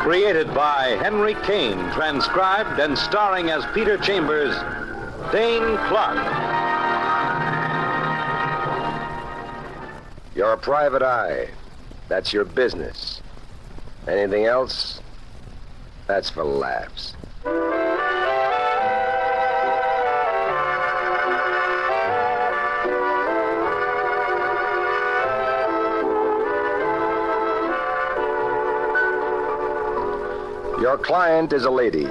Created by Henry Kane, transcribed and starring as Peter Chambers, Dane Clark. You're a private eye. That's your business. Anything else? That's for laughs. Your client is a lady,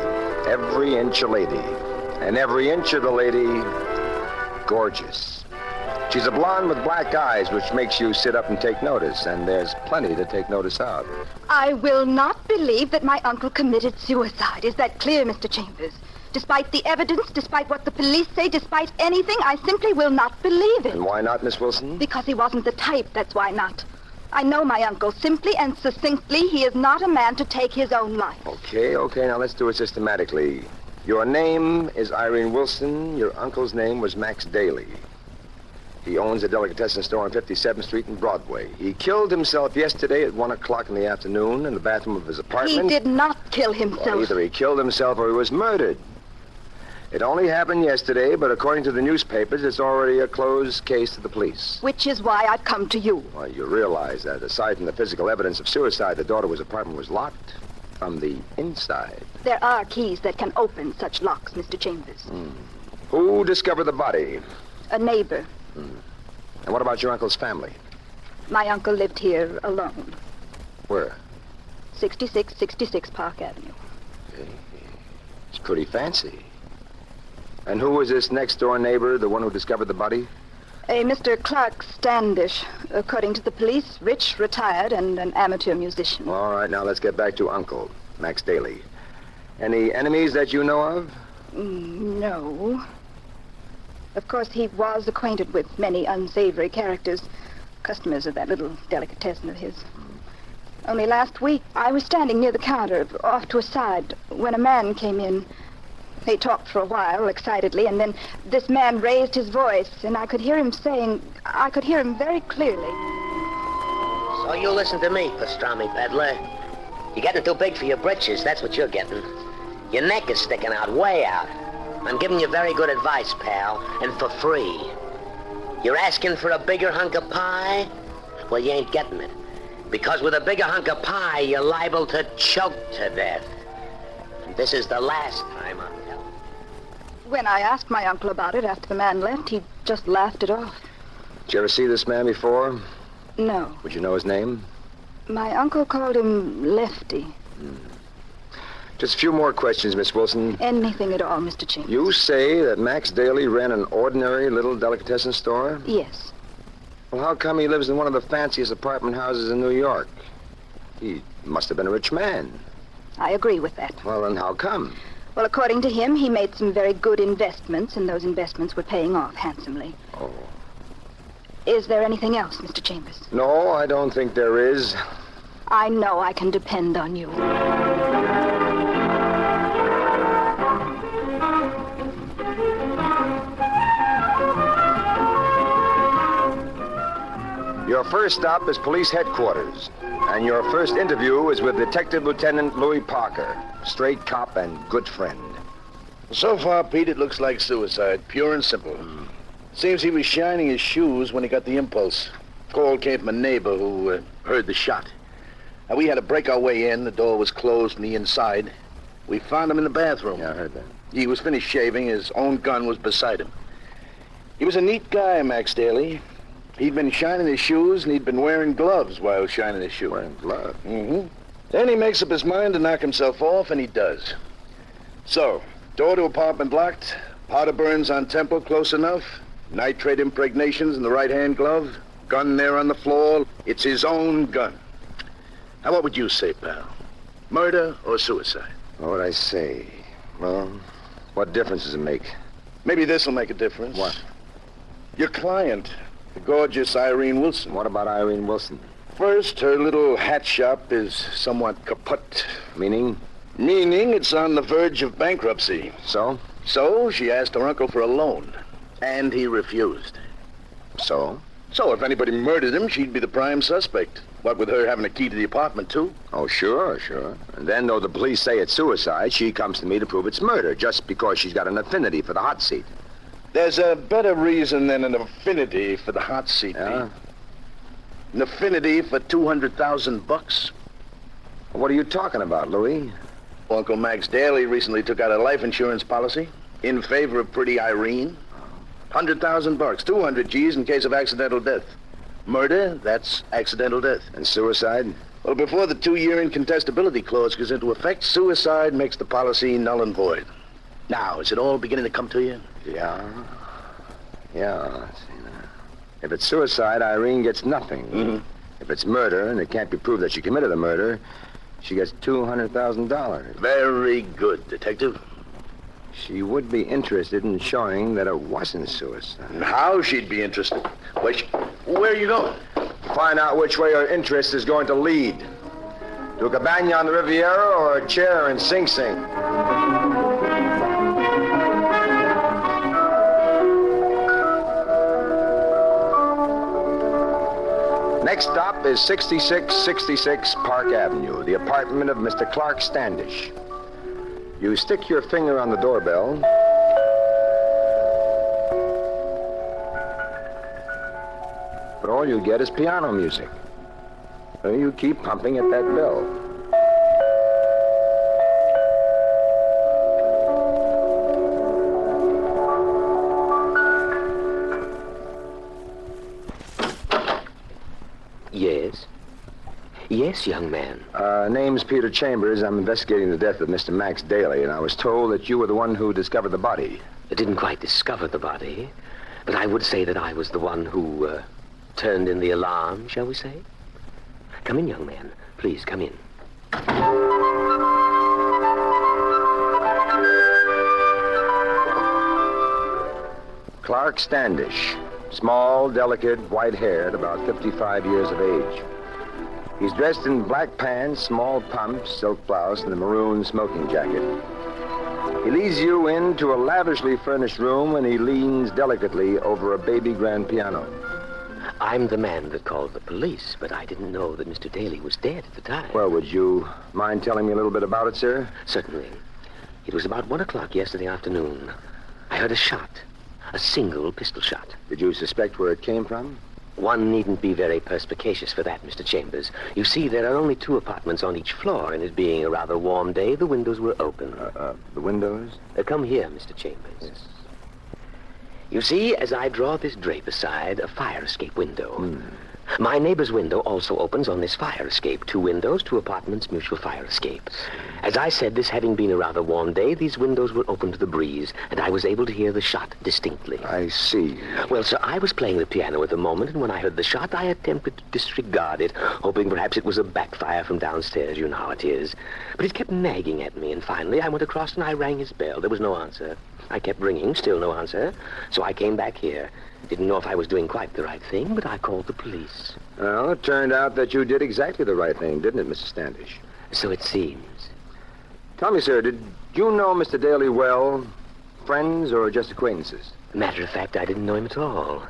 every inch a lady, and every inch of the lady, gorgeous. She's a blonde with black eyes, which makes you sit up and take notice, and there's plenty to take notice of. I will not believe that my uncle committed suicide. Is that clear, Mr. Chambers? Despite the evidence, despite what the police say, despite anything, I simply will not believe it. And why not, Miss Wilson? Because he wasn't the type, that's why not. I know my uncle. Simply and succinctly, he is not a man to take his own life. Okay, now let's do it systematically. Your name is Irene Wilson. Your uncle's name was Max Daly. He owns a delicatessen store on 57th Street and Broadway. He killed himself yesterday at 1 o'clock in the afternoon in the bathroom of his apartment. He did not kill himself. Well, either he killed himself or he was murdered. It only happened yesterday, but according to the newspapers, it's already a closed case to the police. Which is why I've come to you. Well, you realize that aside from the physical evidence of suicide, the door to his apartment was locked from the inside. There are keys that can open such locks, Mr. Chambers. Who discovered the body? A neighbor. And what about your uncle's family? My uncle lived here alone. Where? 6666 Park Avenue. It's pretty fancy. And who was this next-door neighbor, the one who discovered the body? A Mr. Clark Standish. According to the police, rich, retired, and an amateur musician. All right, now let's get back to Uncle, Max Daly. Any enemies that you know of? No. Of course, he was acquainted with many unsavory characters, customers of that little delicatessen of his. Only last week, I was standing near the counter, off to a side, when a man came in. They talked for a while, excitedly, and then this man raised his voice, and I could hear him very clearly. So you listen to me, pastrami peddler. You're getting too big for your britches, that's what you're getting. Your neck is sticking out, way out. I'm giving you very good advice, pal, and for free. You're asking for a bigger hunk of pie? Well, you ain't getting it. Because with a bigger hunk of pie, you're liable to choke to death. And this is the last time I'm telling you. When I asked my uncle about it after the man left, he just laughed it off. Did you ever see this man before? No. Would you know his name? My uncle called him Lefty. Just a few more questions, Miss Wilson. Anything at all, Mr. Chambers. You say that Max Daly ran an ordinary little delicatessen store? Yes. Well, how come he lives in one of the fanciest apartment houses in New York? He must have been a rich man. I agree with that. Well, then how come? Well, according to him, he made some very good investments, and those investments were paying off handsomely. Oh. Is there anything else, Mr. Chambers? No, I don't think there is. I know I can depend on you. Your first stop is police headquarters, and your first interview is with Detective Lieutenant Louis Parker, straight cop and good friend. So far, Pete, it looks like suicide, pure and simple. Seems he was shining his shoes when he got the impulse. Call came from a neighbor who heard the shot. Now, we had to break our way in. The door was closed from the inside. We found him in the bathroom. Yeah, I heard that. He was finished shaving. His own gun was beside him. He was a neat guy, Max Daly. He'd been shining his shoes, and he'd been wearing gloves while shining his shoes. Wearing gloves? Mm-hmm. Then he makes up his mind to knock himself off, and he does. So, door to apartment locked, powder burns on temple close enough, nitrate impregnations in the right-hand glove, gun there on the floor. It's his own gun. Now, what would you say, pal? Murder or suicide? What would I say? Well, what difference does it make? Maybe this'll make a difference. What? Your client, the gorgeous Irene Wilson. What about Irene Wilson? First, her little hat shop is somewhat kaput. Meaning? Meaning it's on the verge of bankruptcy. So? So she asked her uncle for a loan, and he refused. So? So if anybody murdered him, she'd be the prime suspect. What with her having a key to the apartment, too? Oh, sure. And then, though the police say it's suicide, she comes to me to prove it's murder, just because she's got an affinity for the hot seat. There's a better reason than an affinity for the hot seat, Yeah? Pete. An affinity for $200,000. What are you talking about, Louis? Uncle Max Daly recently took out a life insurance policy in favor of pretty Irene. $100,000, 200 G's in case of accidental death. Murder, that's accidental death. And suicide? Well, before the 2-year incontestability clause goes into effect, suicide makes the policy null and void. Now, is it all beginning to come to you? Yeah. Let's see now. If it's suicide, Irene gets nothing. Mm-hmm. If it's murder, and it can't be proved that she committed the murder, she gets $200,000. Very good, Detective. She would be interested in showing that it wasn't suicide. And how she'd be interested? Where are you going? Find out which way her interest is going to lead. To a cabana on the Riviera or a chair in Sing Sing. Next stop is 6666 Park Avenue, the apartment of Mr. Clark Standish. You stick your finger on the doorbell. But all you get is piano music. So you keep pumping at that bell. Yes? Yes, young man. Name's Peter Chambers. I'm investigating the death of Mr. Max Daly, and I was told that you were the one who discovered the body. I didn't quite discover the body, but I would say that I was the one who turned in the alarm, shall we say? Come in, young man. Please, come in. Clark Standish. Small, delicate, white-haired, about 55 years of age. He's dressed in black pants, small pumps, silk blouse, and a maroon smoking jacket. He leads you into a lavishly furnished room, and he leans delicately over a baby grand piano. I'm the man that called the police, but I didn't know that Mr. Daly was dead at the time. Well, would you mind telling me a little bit about it, sir? Certainly. It was about 1 o'clock yesterday afternoon. I heard a shot. A single pistol shot. Did you suspect where it came from? One needn't be very perspicacious for that, Mr. Chambers. You see, there are only 2 apartments on each floor, and it being a rather warm day, the windows were open. The windows? Come here, Mr. Chambers. Yes. You see, as I draw this drape aside, a fire escape window. My neighbor's window also opens on this fire escape. 2 windows, 2 apartments, mutual fire escape. As I said, this having been a rather warm day, these windows were open to the breeze, and I was able to hear the shot distinctly. I see. Well, sir, I was playing the piano at the moment, and when I heard the shot, I attempted to disregard it, hoping perhaps it was a backfire from downstairs. You know how it is. But it kept nagging at me, and finally I went across and I rang his bell. There was no answer. I kept ringing, still no answer. So I came back here. Didn't know if I was doing quite the right thing, but I called the police. Well, it turned out that you did exactly the right thing, didn't it, Mr. Standish? So it seems. Tell me, sir, did you know Mr. Daly well? Friends or just acquaintances? Matter of fact, I didn't know him at all.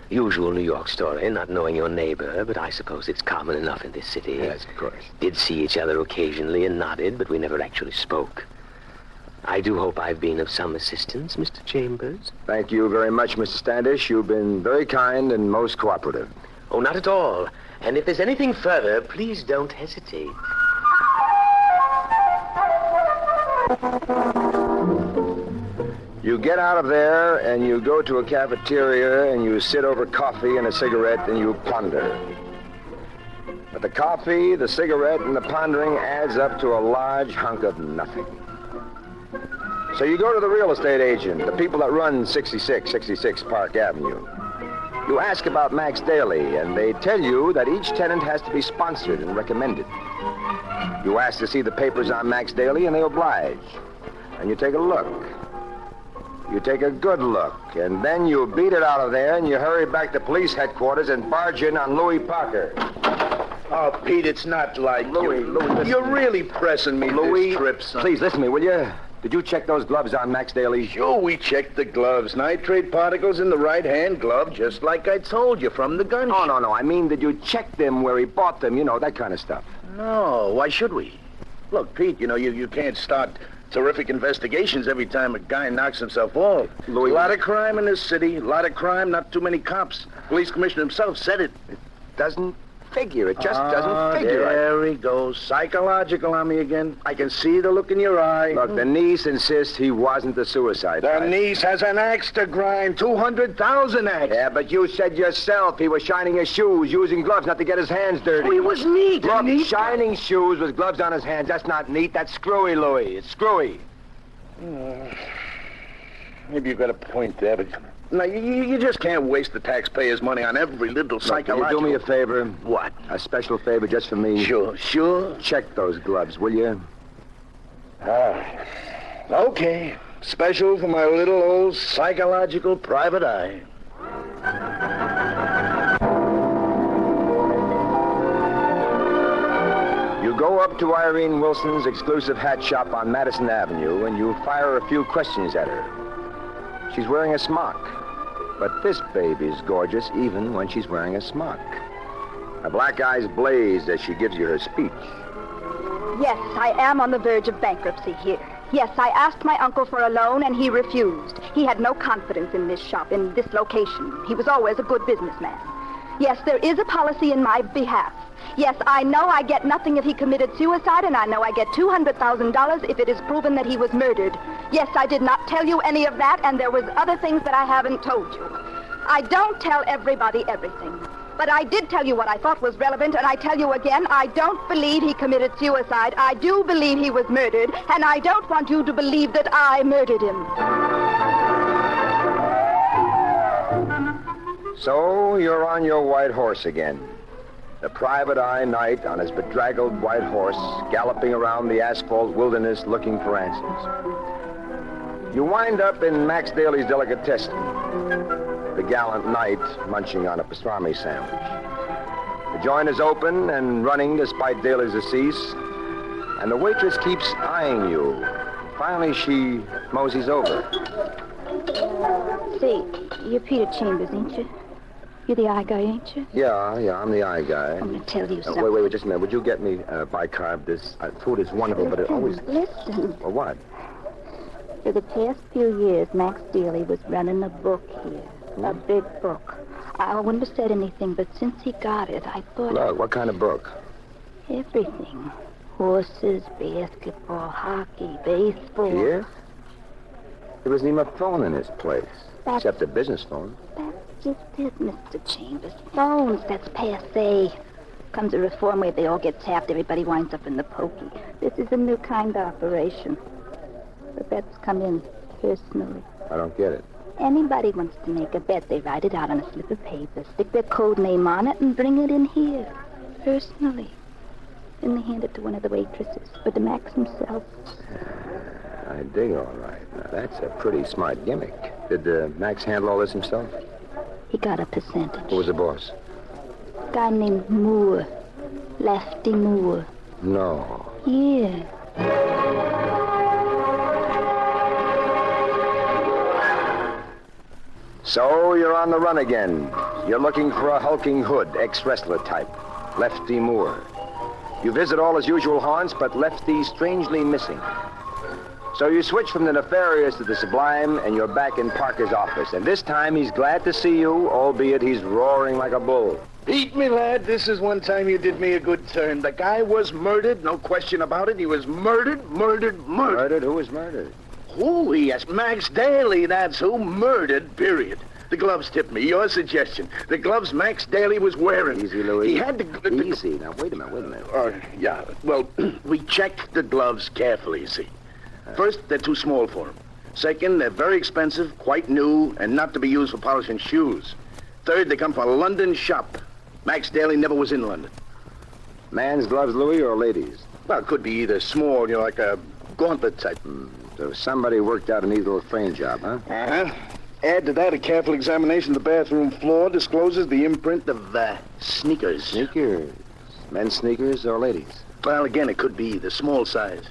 Usual New York story, not knowing your neighbor, but I suppose it's common enough in this city. Yes, of course. Did see each other occasionally and nodded, but we never actually spoke. I do hope I've been of some assistance, Mr. Chambers. Thank you very much, Mr. Standish. You've been very kind and most cooperative. Oh, not at all. And if there's anything further, please don't hesitate. You get out of there and you go to a cafeteria and you sit over coffee and a cigarette and you ponder. But the coffee, the cigarette, and the pondering adds up to a large hunk of nothing. So you go to the real estate agent, the people that run 6666 Park Avenue. You ask about Max Daly, and they tell you that each tenant has to be sponsored and recommended. You ask to see the papers on Max Daly, and they oblige. And you take a look. You take a good look, and then you beat it out of there, and you hurry back to police headquarters and barge in on Louis Parker. Oh, Pete, it's not like Louis, listen. You're really pressing me Louis, this trip, son. Please listen to me, will you? Did you check those gloves on Max Daly? Sure, we checked the gloves. Nitrate particles in the right-hand glove, just like I told you, from the gun shop. No. I mean, did you check them where he bought them? You know, that kind of stuff. No, why should we? Look, Pete, you know, you can't start terrific investigations every time a guy knocks himself off. Louis, a lot of crime in this city, a lot of crime, not too many cops. Police commissioner himself said it. Doesn't figure. It just doesn't figure. There he goes. Psychological on me again. I can see the look in your eye. Look, the niece insists he wasn't the suicide The type. niece has an axe to grind, 200,000 axe. Yeah, but you said yourself he was shining his shoes, using gloves not to get his hands dirty. Oh, he was neat. Look, shining shoes with gloves on his hands, that's not neat. That's screwy, Louis. It's screwy. Maybe you've got a point there, but... No, you just can't waste the taxpayers' money on every little psychological... Can you do me a favor? What? A special favor just for me? Sure. Check those gloves, will you? Okay. Special for my little old psychological private eye. You go up to Irene Wilson's exclusive hat shop on Madison Avenue, and you fire a few questions at her. She's wearing a smock. But this baby's gorgeous even when she's wearing a smock. Her black eyes blaze as she gives you her speech. Yes, I am on the verge of bankruptcy here. Yes, I asked my uncle for a loan, and he refused. He had no confidence in this shop, in this location. He was always a good businessman. Yes, there is a policy in my behalf. Yes, I know I get nothing if he committed suicide, and I know I get $200,000 if it is proven that he was murdered. Yes, I did not tell you any of that, and there was other things that I haven't told you. I don't tell everybody everything. But I did tell you what I thought was relevant, and I tell you again, I don't believe he committed suicide. I do believe he was murdered, and I don't want you to believe that I murdered him. So you're on your white horse again. The private eye knight on his bedraggled white horse, galloping around the asphalt wilderness looking for answers. You wind up in Max Daly's delicatessen. The gallant knight munching on a pastrami sandwich. The joint is open and running despite Daly's decease, and the waitress keeps eyeing you. Finally, she moseys over. Say, you're Peter Chambers, ain't you? You're the eye guy, ain't you? Yeah, I'm the eye guy. I'm going to tell you something. Wait, just a minute. Would you get me bicarb? This food is wonderful, but it always... Listen. Well, what? For the past few years, Max Daly was running a book here. A big book. I wouldn't have said anything, but since he got it, I thought... Look, what kind of book? Everything. Horses, basketball, hockey, baseball. Here? There isn't even a phone in this place. Except a business phone. That's just it, Mr. Chambers. Phones, that's passé. Comes a reform where they all get tapped, everybody winds up in the pokey. This is a new kind of operation. The bets come in personally. I don't get it. Anybody wants to make a bet, they write it out on a slip of paper, stick their code name on it, and bring it in here. Personally. Then they hand it to one of the waitresses, or to Max himself. I dig, all right. Now, that's a pretty smart gimmick. Did Max handle all this himself? He got a percentage. Who was the boss? A guy named Moore. Lefty Moore. No. Yeah. So you're on the run again. You're looking for a hulking hood, ex-wrestler type. Lefty Moore. You visit all his usual haunts, but Lefty's strangely missing. So you switch from the nefarious to the sublime, and you're back in Parker's office. And this time he's glad to see you, albeit he's roaring like a bull. Pete, me lad, this is one time you did me a good turn. The guy was murdered, no question about it. He was murdered. Murdered? Who was murdered? Oh, yes, Max Daly, that's who. Murdered, period. The gloves tipped me. Your suggestion. The gloves Max Daly was wearing. Easy, Louis. He had to... Easy. Now, wait a minute. Yeah. Well, we checked the gloves carefully, you see. First, they're too small for him. Second, they're very expensive, quite new, and not to be used for polishing shoes. Third, they come from a London shop. Max Daly never was in London. Man's gloves, Louis, or ladies? Well, it could be either small, like a gauntlet type. So somebody worked out a neat little frame job, huh? Uh-huh. Add to that, a careful examination of the bathroom floor discloses the imprint of sneakers. Sneakers? Men's sneakers or ladies? Well, again, it could be the small size.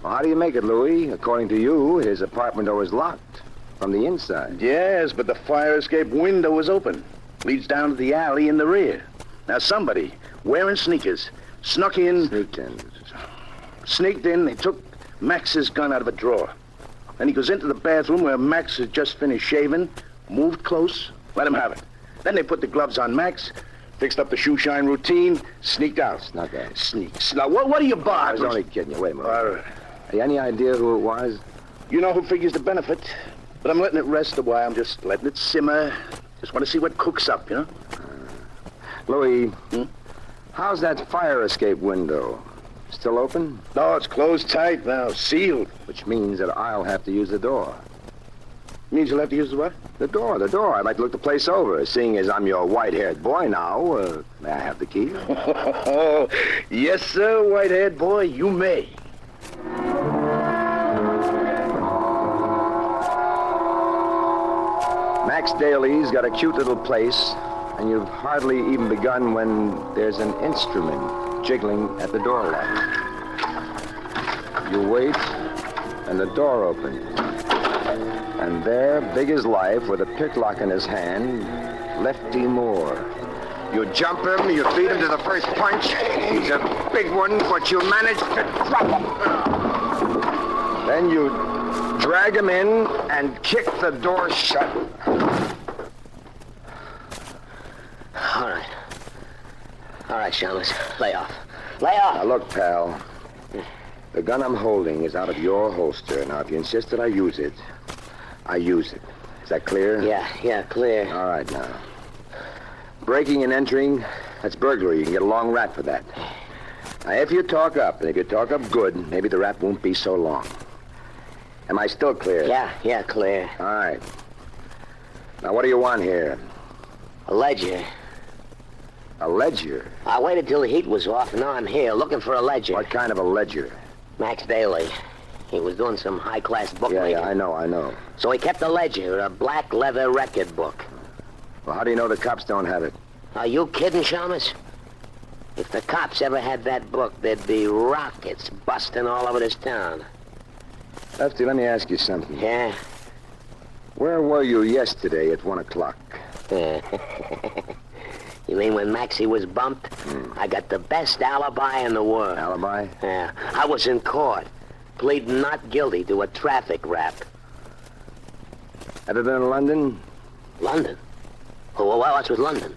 Well, how do you make it, Louis? According to you, his apartment door was locked from the inside. Yes, but the fire escape window was open. Leads down to the alley in the rear. Now, somebody, wearing sneakers, snuck in... Sneaked in, they took Max's gun out of a drawer. Then he goes into the bathroom where Max had just finished shaving, moved close, let him have it. Then they put the gloves on Max, fixed up the shoe shine routine, sneaked out. Snuck out. Sneaks. Now, what are you, Bob? I was only kidding you. Wait a minute. All right. Have you any idea who it was? You know who figures the benefit. But I'm letting it rest a while. I'm just letting it simmer. Just want to see what cooks up, you know? Louis, how's that fire escape window? Still open? No, it's closed tight now, sealed. Which means that I'll have to use the door. Means you'll have to use the what? The door. I'd like to look the place over. Seeing as I'm your white-haired boy now, may I have the key? Oh, yes, sir, white-haired boy, you may. Max Daly's got a cute little place, and you've hardly even begun when there's an instrument jiggling at the door lock. You wait, and the door opens. And there, big as life, with a picklock in his hand, Lefty Moore. You jump him, you feed him to the first punch. He's a big one, but you manage to drop him. Then you drag him in and kick the door shut. All right, Shamus, lay off. Lay off. Now, look, pal. The gun I'm holding is out of your holster. Now, if you insist that I use it, I use it. Is that clear? Yeah, clear. All right, now. Breaking and entering, that's burglary. You can get a long rap for that. Now, if you talk up, and if you talk up good, maybe the rap won't be so long. Am I still clear? Yeah, clear. All right. Now, what do you want here? A ledger. A ledger? I waited till the heat was off, and now I'm here looking for a ledger. What kind of a ledger? Max Daly. He was doing some high-class bookmaking. Yeah, I know. So he kept a ledger, a black leather record book. Well, how do you know the cops don't have it? Are you kidding, Shamus? If the cops ever had that book, there'd be rockets busting all over this town. Lefty, let me ask you something. Yeah? Where were you yesterday at 1 o'clock? You mean when Maxie was bumped? I got the best alibi in the world. Alibi? Yeah. I was in court, pleading not guilty to a traffic rap. Ever been in London? London? Well, what's with London?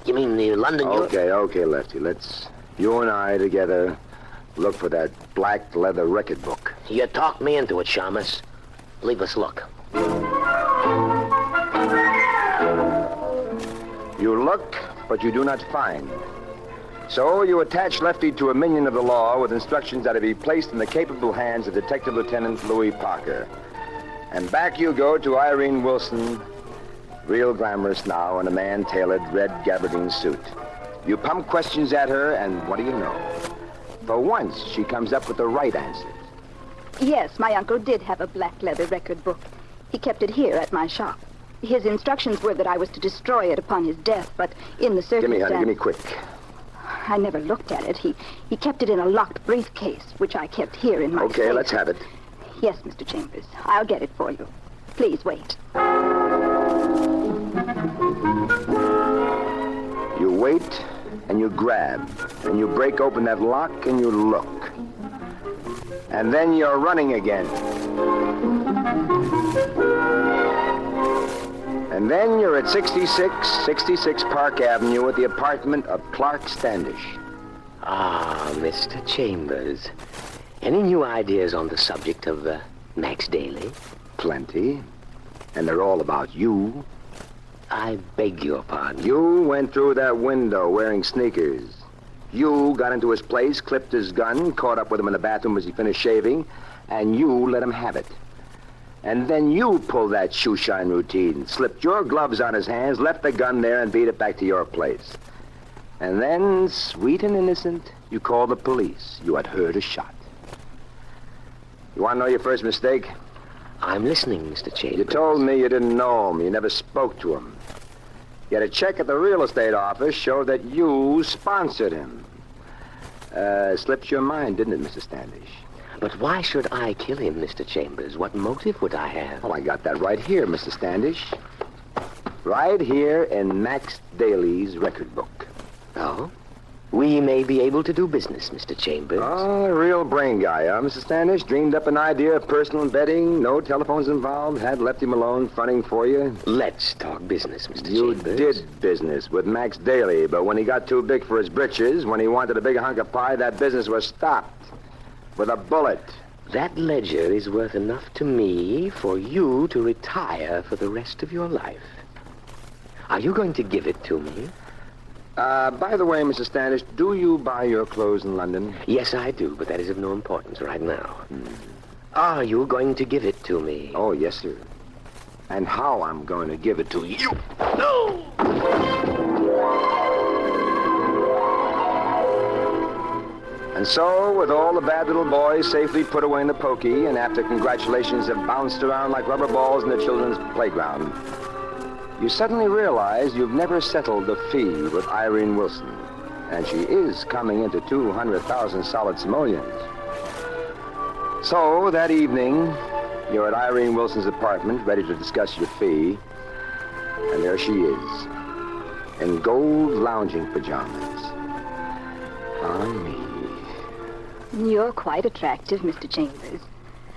You mean the London... Okay, Lefty. Let's, you and I together, look for that black leather record book. You talked me into it, Shamus. Leave us look. You look, but you do not find. So you attach Lefty to a minion of the law with instructions that it be placed in the capable hands of Detective Lieutenant Louis Parker. And back you go to Irene Wilson, real glamorous now in a man-tailored red gabardine suit. You pump questions at her, and what do you know? For once, she comes up with the right answer. Yes, my uncle did have a black leather record book. He kept it here at my shop. His instructions were that I was to destroy it upon his death, but in the circumstance... Give me, honey, give me quick. I never looked at it. He kept it in a locked briefcase, which I kept here in my Okay, safe. let's have it. Yes, Mr. Chambers. I'll get it for you. Please wait. You wait, and you grab, and you break open that lock, and you look. And then you're running again. And then you're at 66 Park Avenue at the apartment of Clark Standish. Ah, Mr. Chambers. Any new ideas on the subject of Max Daly? Plenty. And they're all about you. I beg your pardon. You went through that window wearing sneakers. You got into his place, clipped his gun, caught up with him in the bathroom as he finished shaving, and you let him have it. And then you pulled that shoe shine routine, slipped your gloves on his hands, left the gun there, and beat it back to your place. And then, sweet and innocent, you called the police. You had heard a shot. You want to know your first mistake? I'm listening, Mr. Chambers. You told me you didn't know him. You never spoke to him. Yet a check at the real estate office showed that you sponsored him. Slipped your mind, didn't it, Mr. Standish? But why should I kill him, Mr. Chambers? What motive would I have? Oh, I got that right here, Mr. Standish. Right here in Max Daly's record book. Oh? We may be able to do business, Mr. Chambers. Oh, a real brain guy, huh, Mr. Standish? Dreamed up an idea of personal betting, no telephones involved, had left him alone fronting for you. Let's talk business, Mr. You Chambers. did business with Max Daly, but when he got too big for his britches, when he wanted a big hunk of pie, that business was stopped. With a bullet. That ledger is worth enough to me for you to retire for the rest of your life. Are you going to give it to me? By the way, Mr. Standish, do you buy your clothes in London? Yes, I do, but that is of no importance right now. Are you going to give it to me? Oh, yes, sir. And how I'm going to give it to you. No! And so, with all the bad little boys safely put away in the pokey, and after congratulations have bounced around like rubber balls in the children's playground, you suddenly realize you've never settled the fee with Irene Wilson. And she is coming into 200,000 solid simoleons. So, that evening, you're at Irene Wilson's apartment, ready to discuss your fee. And there she is, in gold lounging pajamas. On me. You're quite attractive, Mr. Chambers.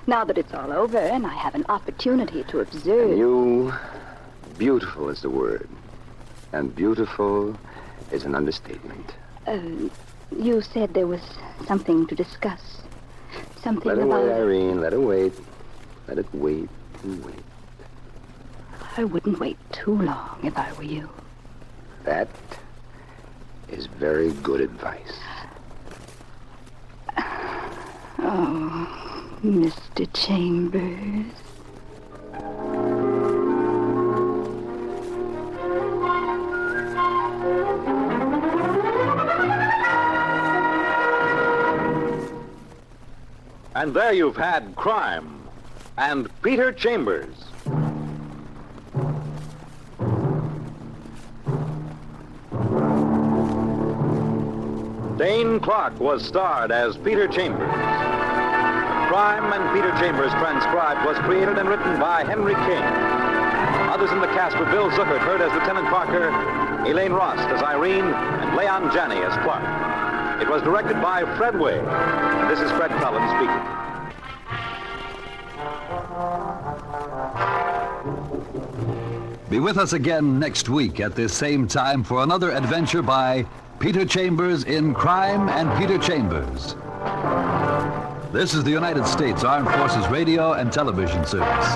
Now that it's all over and I have an opportunity to observe... And you... Beautiful is the word. And beautiful is an understatement. You said there was something to discuss. Something Let her about... wait, Irene. Let her wait. Let it wait and wait. I wouldn't wait too long if I were you. That is very good advice. Oh, Mr. Chambers. And there you've had Crime and Peter Chambers. Dane Clark was starred as Peter Chambers. Crime and Peter Chambers Transcribed was created and written by Henry King. Others in the cast were Bill Zuckert, heard as Lieutenant Parker, Elaine Rost as Irene, and Leon Janney as Clark. It was directed by Fred Way. And this is Fred Collins speaking. Be with us again next week at this same time for another adventure by Peter Chambers in Crime and Peter Chambers. This is the United States Armed Forces Radio and Television Service.